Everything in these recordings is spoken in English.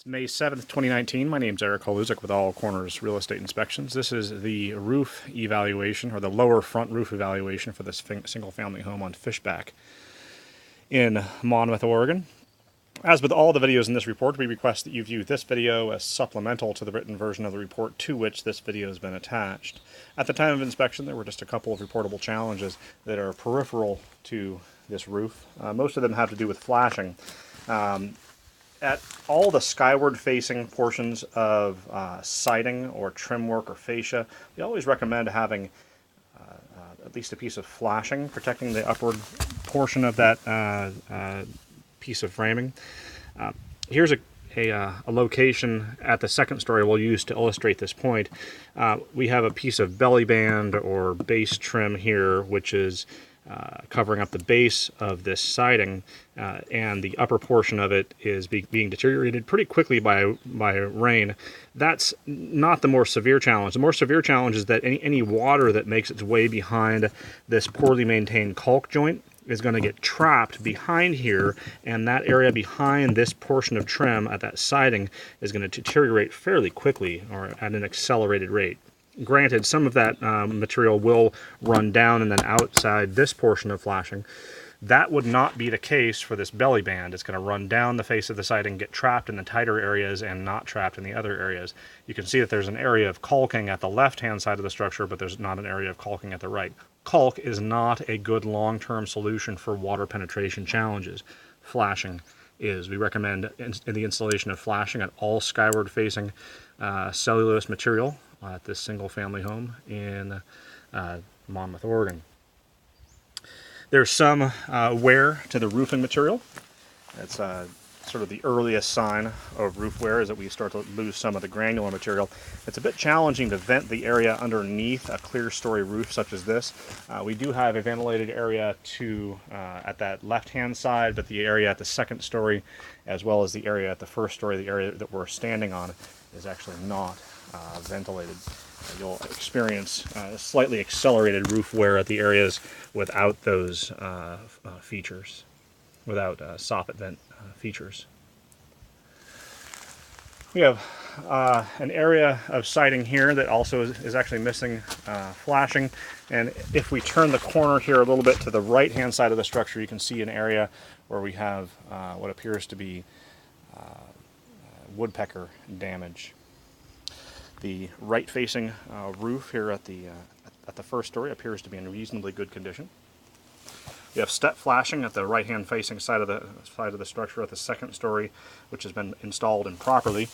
It's May 7th, 2019. My name's Eric Haluzek with All Corners Real Estate Inspections. This is the roof evaluation, or the lower front roof evaluation for this single-family home on Fishback in Monmouth, Oregon. As with all the videos in this report, we request that you view this video as supplemental to the written version of the report to which this video has been attached. At the time of inspection, there were just a couple of reportable challenges that are peripheral to this roof. Most of them have to do with flashing. At all the skyward-facing portions of siding or trim work or fascia, we always recommend having at least a piece of flashing protecting the upward portion of that piece of framing. Here's a location at the second story we'll use to illustrate this point. We have a piece of belly band or base trim here, which is covering up the base of this siding, and the upper portion of it is being deteriorated pretty quickly by rain. That's not the more severe challenge. The more severe challenge is that any water that makes its way behind this poorly maintained caulk joint is going to get trapped behind here, and that area behind this portion of trim at that siding is going to deteriorate fairly quickly, or at an accelerated rate. Granted, some of that material will run down and then outside this portion of flashing. That would not be the case for this belly band. It's going to run down the face of the siding, get trapped in the tighter areas and not trapped in the other areas. You can see that there's an area of caulking at the left-hand side of the structure, but there's not an area of caulking at the right. Caulk is not a good long-term solution for water penetration challenges. Flashing is. We recommend the installation of flashing at all skyward-facing cellulose material at this single-family home in Monmouth, Oregon. There's some wear to the roofing material. It's sort of the earliest sign of roof wear is that we start to lose some of the granular material. It's a bit challenging to vent the area underneath a clear story roof such as this. We do have a ventilated area at that left-hand side, but the area at the second story, as well as the area at the first story, the area that we're standing on, is actually not ventilated. You'll experience slightly accelerated roof wear at the areas without those features, without soffit vent features. We have an area of siding here that also is actually missing flashing, and if we turn the corner here a little bit to the right-hand side of the structure, you can see an area where we have what appears to be woodpecker damage. The right-facing roof here at the first story appears to be in reasonably good condition. We have step flashing at the right-hand facing side of the structure at the second story, which has been installed improperly.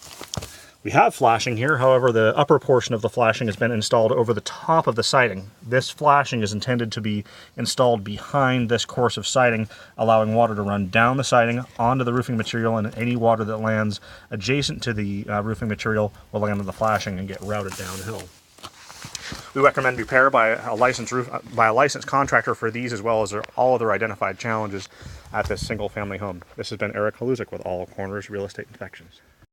We have flashing here, however, the upper portion of the flashing has been installed over the top of the siding. This flashing is intended to be installed behind this course of siding, allowing water to run down the siding onto the roofing material, and any water that lands adjacent to the roofing material will land on the flashing and get routed downhill. We recommend repair by a licensed contractor for these, as well as all other identified challenges at this single-family home. This has been Eric Haluzek with All Corners Real Estate Inspections.